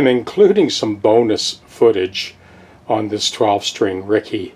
I'm including some bonus footage on this 12-string Ricky.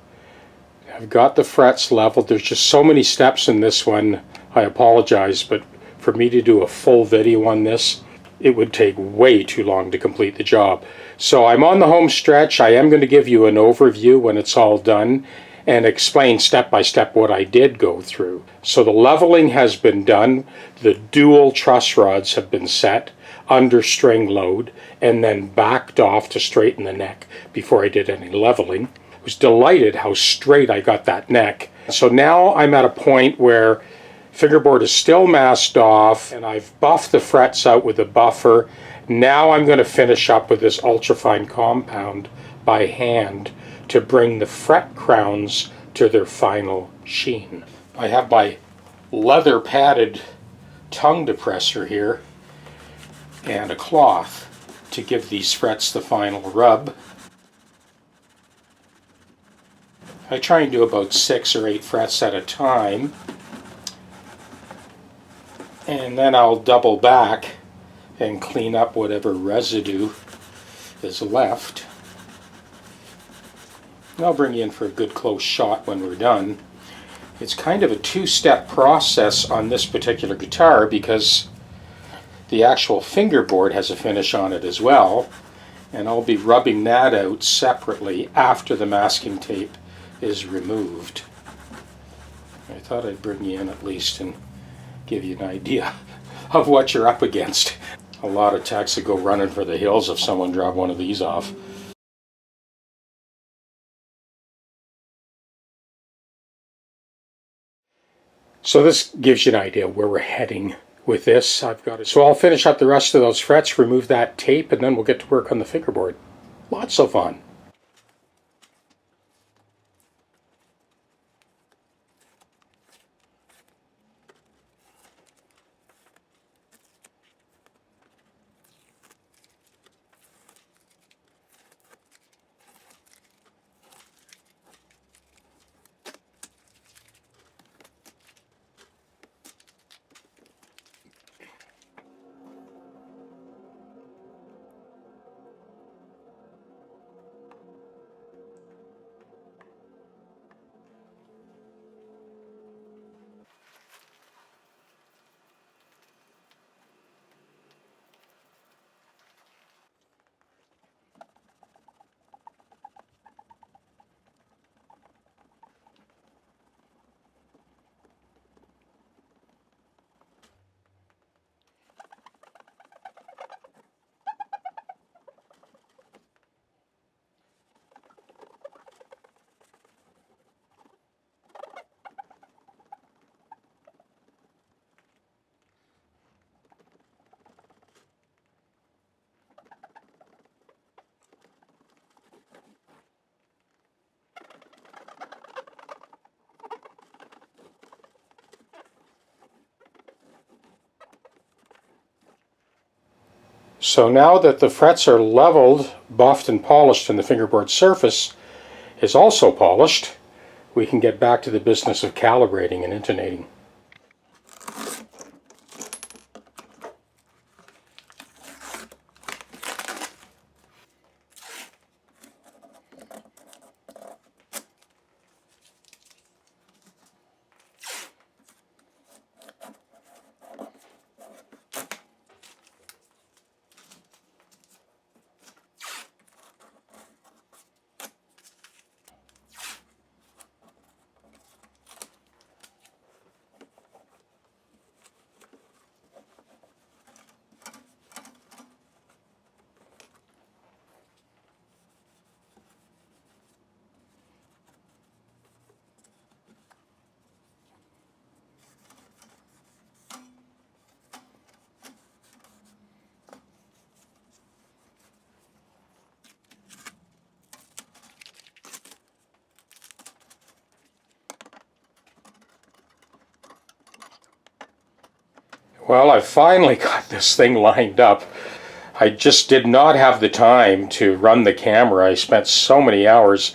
I've got the frets leveled. There's just so many steps in this one. I apologize, but for me to do a full video on this, it would take way too long to complete the job. So I'm on the home stretch. I am going to give you an overview when it's all done and explain step by step what I did go through. So the leveling has been done. The dual truss rods have been set under string load and then backed off to straighten the neck before I did any leveling. I was delighted how straight I got that neck. So now I'm at a point where fingerboard is still masked off and I've buffed the frets out with a buffer. Now I'm going to finish up with this ultrafine compound by hand to bring the fret crowns to their final sheen. I have my leather padded tongue depressor here and a cloth to give these frets the final rub. I try and do about 6 or 8 frets at a time, and then I'll double back and clean up whatever residue is left. I'll bring you in for a good close shot when we're done. It's kind of a two-step process on this particular guitar because the actual fingerboard has a finish on it as well, and I'll be rubbing that out separately after the masking tape is removed. I thought I'd bring you in at least and give you an idea of what you're up against. A lot of techs would go running for the hills if someone dropped one of these off. So this gives you an idea where we're heading with this. So I'll finish up the rest of those frets, remove that tape, and then we'll get to work on the fingerboard. Lots of fun. So now that the frets are leveled, buffed, and polished, and the fingerboard surface is also polished, we can get back to the business of calibrating and intonating. Well, I finally got this thing lined up. I just did not have the time to run the camera. I spent so many hours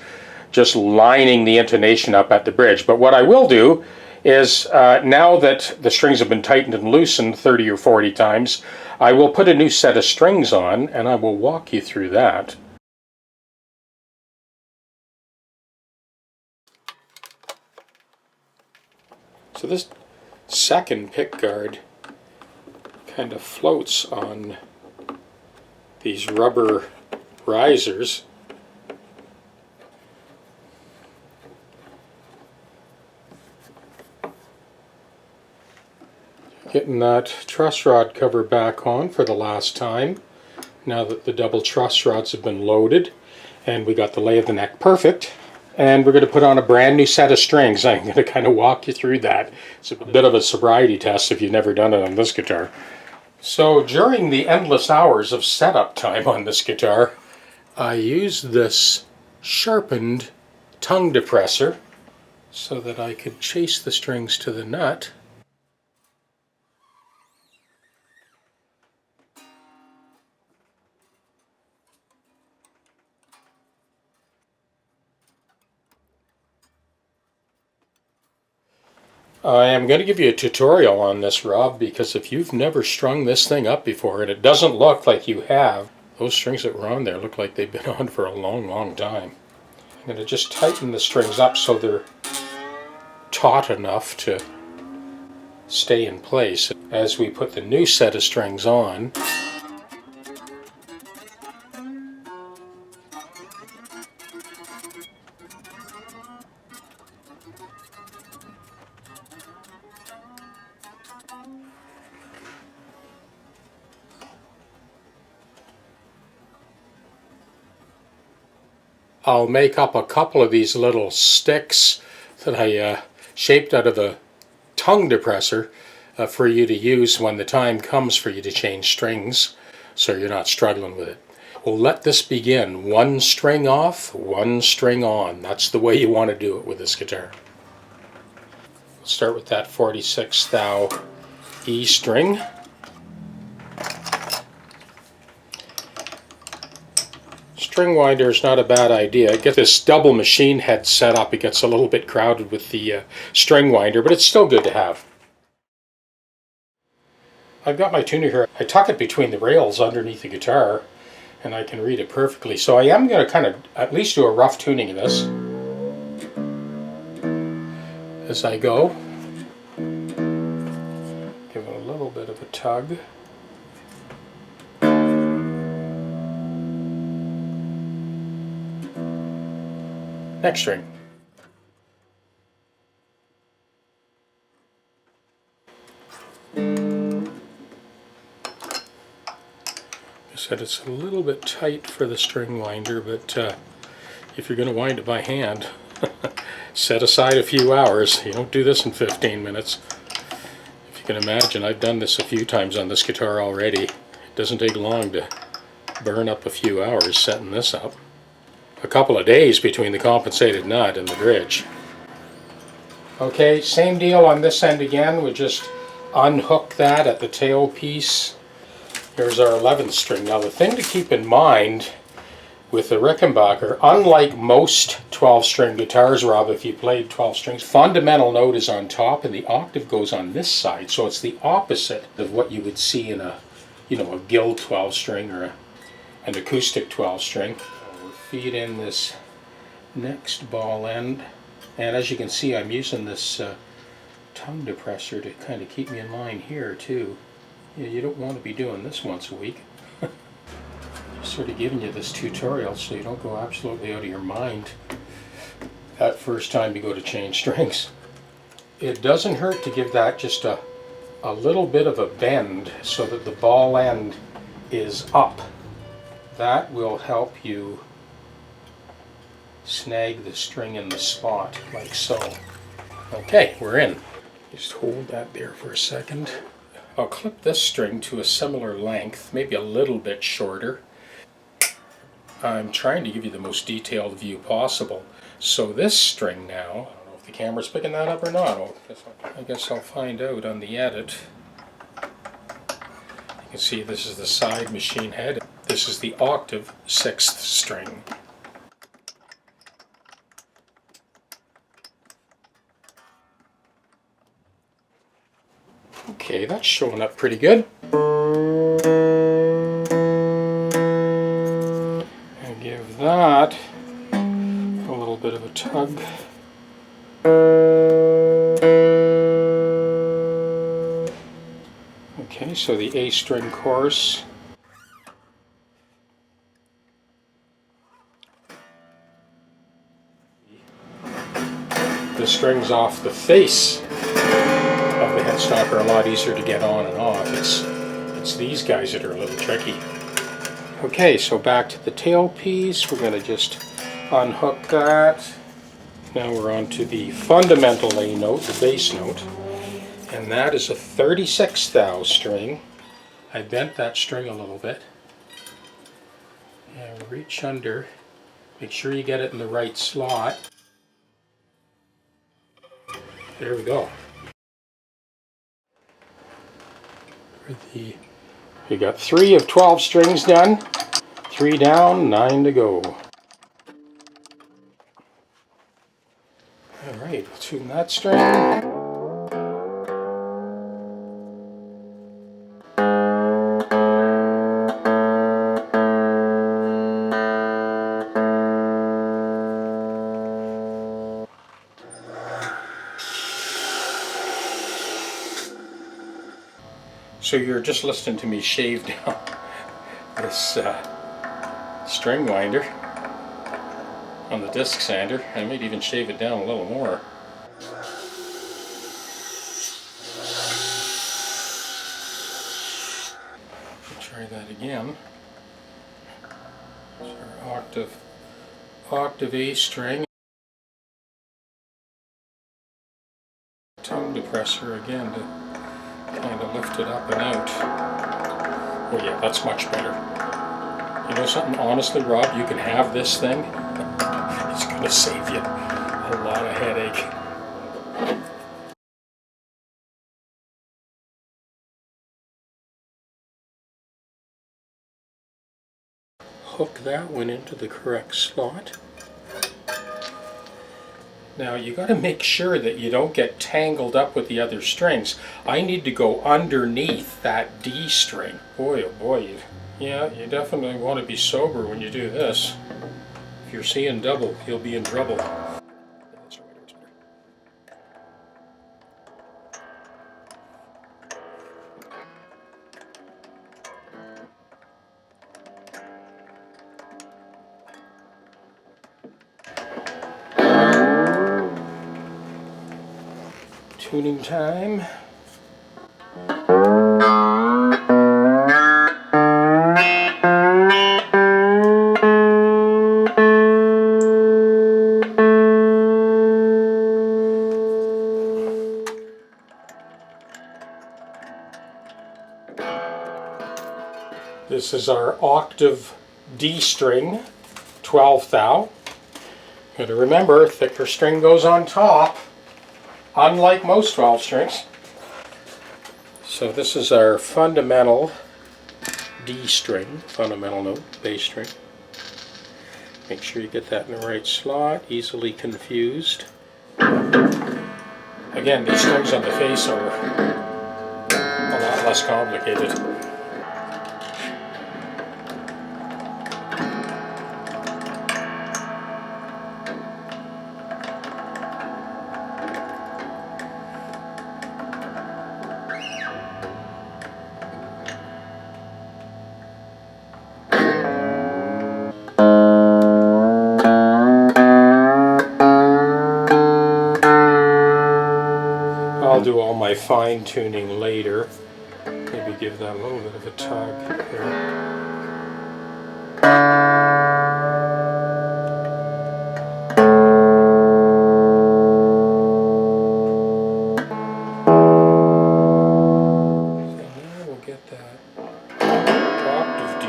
just lining the intonation up at the bridge. But what I will do is now that the strings have been tightened and loosened 30 or 40 times, I will put a new set of strings on, and I will walk you through that. So this second pickguard kind of floats on these rubber risers. Getting that truss rod cover back on for the last time, now that the double truss rods have been loaded and we got the lay of the neck perfect. And we're going to put on a brand new set of strings. I'm going to kind of walk you through that. It's a bit of a sobriety test if you've never done it on this guitar. So during the endless hours of setup time on this guitar, I used this sharpened tongue depressor so that I could chase the strings to the nut. I am going to give you a tutorial on this, Rob, because if you've never strung this thing up before and it doesn't look like you have, those strings that were on there look like they've been on for a long, long time. I'm going to just tighten the strings up so they're taut enough to stay in place as we put the new set of strings on. I'll make up a couple of these little sticks that I shaped out of a tongue depressor for you to use when the time comes for you to change strings, so you're not struggling with it. We'll let this begin. One string off, one string on. That's the way you want to do it with this guitar. We'll start with that 46th thou E string. String winder is not a bad idea. Get this double machine head set up. It gets a little bit crowded with the string winder, but it's still good to have. I've got my tuner here. I tuck it between the rails underneath the guitar, and I can read it perfectly. So I am going to kind of at least do a rough tuning of this as I go. Give it a little bit of a tug. Next string. I said it's a little bit tight for the string winder, but if you're going to wind it by hand, set aside a few hours. You don't do this in 15 minutes. If you can imagine, I've done this a few times on this guitar already. It doesn't take long to burn up a few hours setting this up. A couple of days between the compensated nut and the bridge. Okay, same deal on this end again. We just unhook that at the tail piece. Here's our 11th string. Now the thing to keep in mind with the Rickenbacker, unlike most 12-string guitars, Rob, if you played 12 strings, fundamental note is on top and the octave goes on this side. So it's the opposite of what you would see in a, a Guild 12-string or an acoustic 12-string. Feed in this next ball end, and as you can see, I'm using this tongue depressor to kind of keep me in line here too. You don't want to be doing this once a week. Just sort of giving you this tutorial so you don't go absolutely out of your mind that first time you go to change strings. It doesn't hurt to give that just a little bit of a bend so that the ball end is up. That will help you snag the string in the slot, like so. Okay, we're in. Just hold that there for a second. I'll clip this string to a similar length, maybe a little bit shorter. I'm trying to give you the most detailed view possible. So this string now, I don't know if the camera's picking that up or not. I guess I'll find out on the edit. You can see this is the side machine head. This is the octave 6th string. Okay, that's showing up pretty good. And give that a little bit of a tug. Okay, so the A string coarse. The strings off the face of the headstock are a lot easier to get on and off. It's these guys that are a little tricky. Okay, so back to the tailpiece. We're going to just unhook that. Now we're on to the fundamental A note, the bass note. And that is a 36 thou string. I bent that string a little bit. And reach under. Make sure you get it in the right slot. There we go. You got 3 of 12 strings done. 3 down, 9 to go. Alright, we'll tune that string. So you're just listening to me shave down this string winder on the disc sander. I might even shave it down a little more. Try that again. It's our octave A string. Tongue depressor again to kind of lift it up and out. Oh yeah, that's much better. You know something, honestly, Rob, you can have this thing. It's going to save you a lot of headache. Hook that one into the correct slot. Now you got to make sure that you don't get tangled up with the other strings. I need to go underneath that D string. Boy, oh boy, you definitely want to be sober when you do this. If you're seeing double, you'll be in trouble. Tuning time. This is our octave D string, 12 thou. Got to remember, thicker string goes on top, unlike most 12 strings. So this is our fundamental D string, fundamental note, bass string. Make sure you get that in the right slot, easily confused. Again, these strings on the face are a lot less complicated. I'll do all my fine tuning later. Maybe give that a little bit of a tug there. So now we'll get that octave D.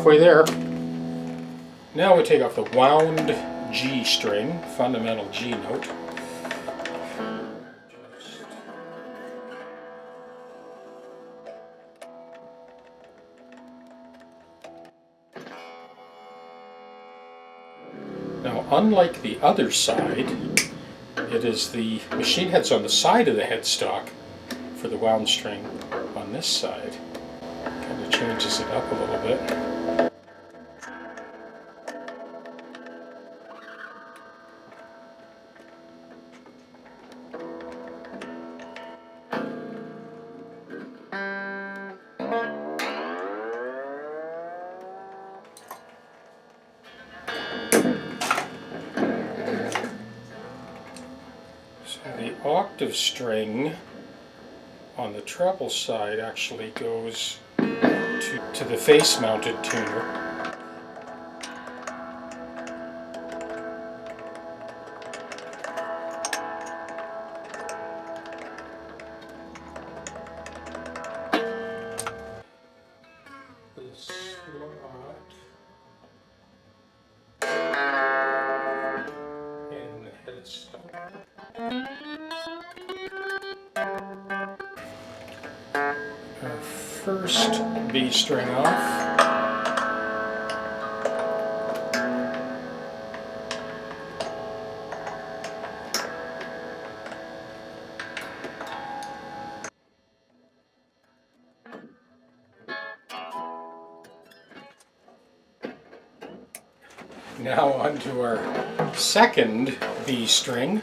halfway there. Now we take off the wound G string, fundamental G note. Now, unlike the other side, it is the machine heads on the side of the headstock for the wound string on this side. Kind of changes it up a little bit. The octave string on the treble side actually goes to the face-mounted tuner. The slot and the headstock. Our first B string off. Now onto our second B string.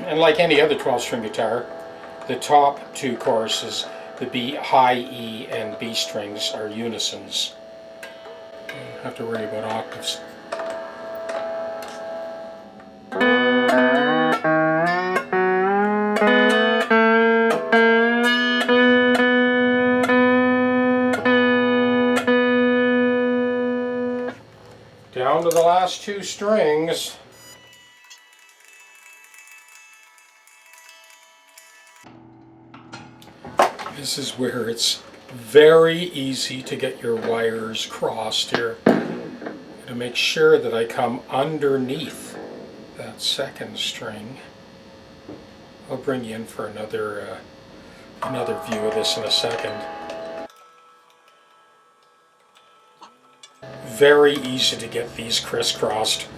And like any other 12-string guitar, the top two choruses, the B, high E and B strings, are unisons. You don't have to worry about octaves. Down to the last two strings. This is where it's very easy to get your wires crossed here. To make sure that I come underneath that second string. I'll bring you in for another view of this in a second. Very easy to get these crisscrossed.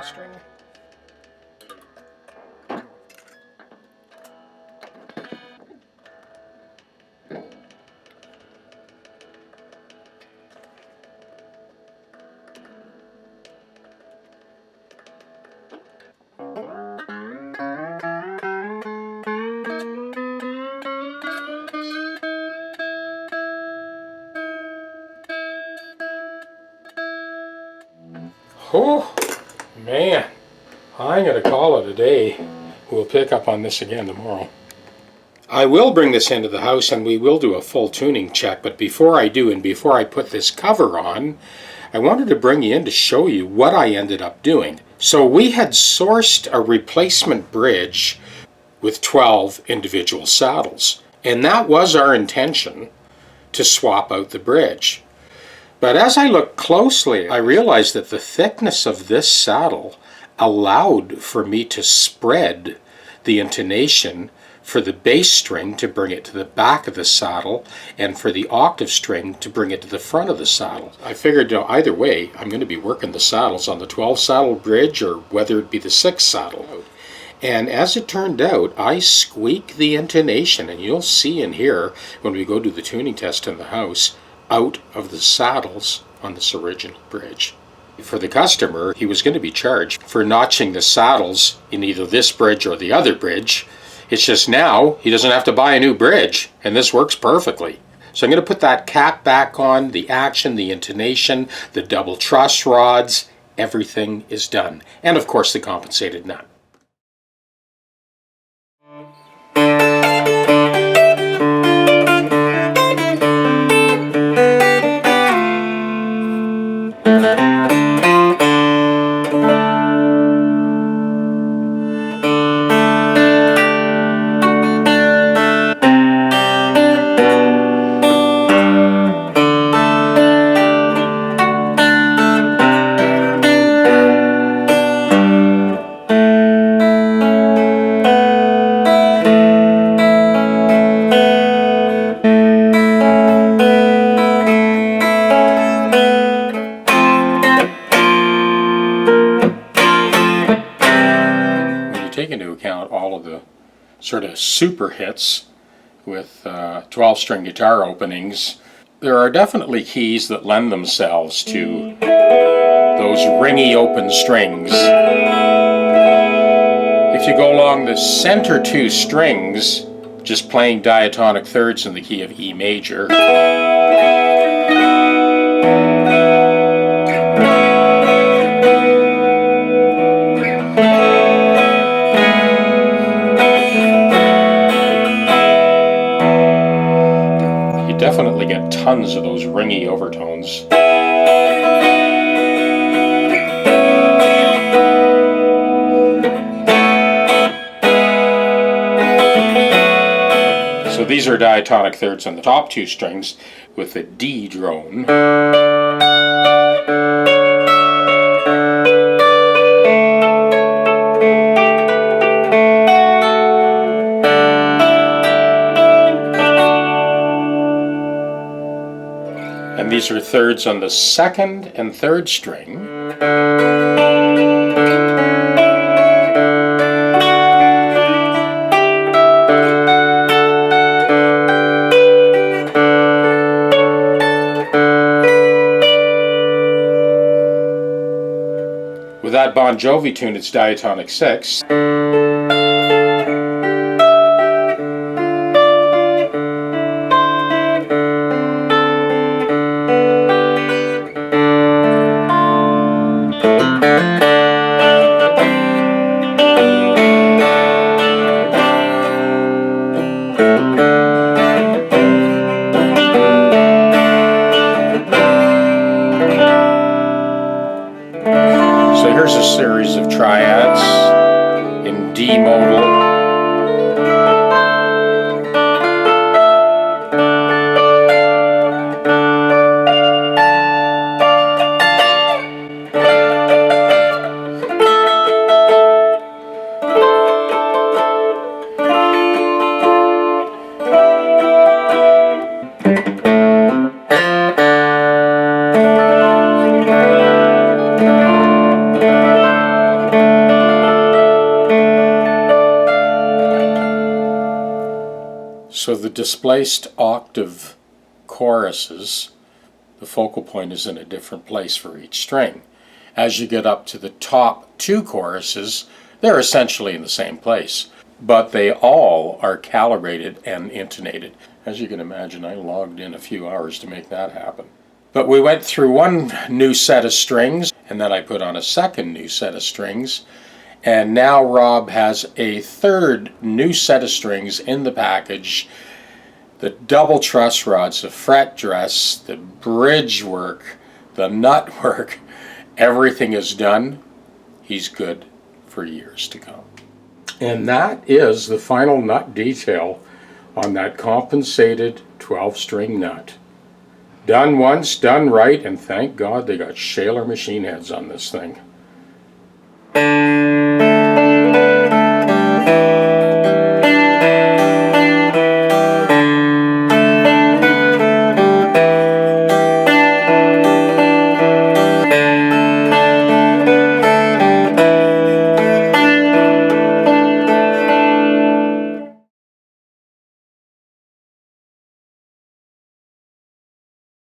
String. Oh man, I'm going to call it a day. We'll pick up on this again tomorrow. I will bring this into the house and we will do a full tuning check, but before I do and before I put this cover on, I wanted to bring you in to show you what I ended up doing. So we had sourced a replacement bridge with 12 individual saddles, and that was our intention, to swap out the bridge. But as I looked closely, I realized that the thickness of this saddle allowed for me to spread the intonation for the bass string to bring it to the back of the saddle and for the octave string to bring it to the front of the saddle. I figured, you know, either way, I'm going to be working the saddles on the 12 saddle bridge or whether it be the 6 saddle. And as it turned out, I squeaked the intonation, and you'll see and hear when we go do the tuning test in the house, out of the saddles on this original bridge. For the customer, he was going to be charged for notching the saddles in either this bridge or the other bridge. It's just now he doesn't have to buy a new bridge, and this works perfectly. So I'm going to put that cap back on, the action, the intonation, the double truss rods, everything is done. And of course the compensated nut. sort of super hits with 12-string guitar openings, there are definitely keys that lend themselves to those ringy open strings. If you go along the center two strings, just playing diatonic thirds in the key of E major, you definitely get tons of those ringy overtones. So these are diatonic thirds on the top two strings with the D drone. And these are thirds on the second and third string. With that Bon Jovi tune, it's diatonic 6. So here's a series of triads in D modal. So the displaced octave choruses, the focal point is in a different place for each string. As you get up to the top two choruses, they're essentially in the same place, but they all are calibrated and intonated. As you can imagine, I logged in a few hours to make that happen. But we went through one new set of strings, and then I put on a second new set of strings, and now Rob has a third new set of strings in the package. The double truss rods, the fret dress, the bridge work, the nut work, everything is done. He's good for years to come. And that is the final nut detail on that compensated 12-string nut. Done once, done right, and thank God they got Shaler machine heads on this thing.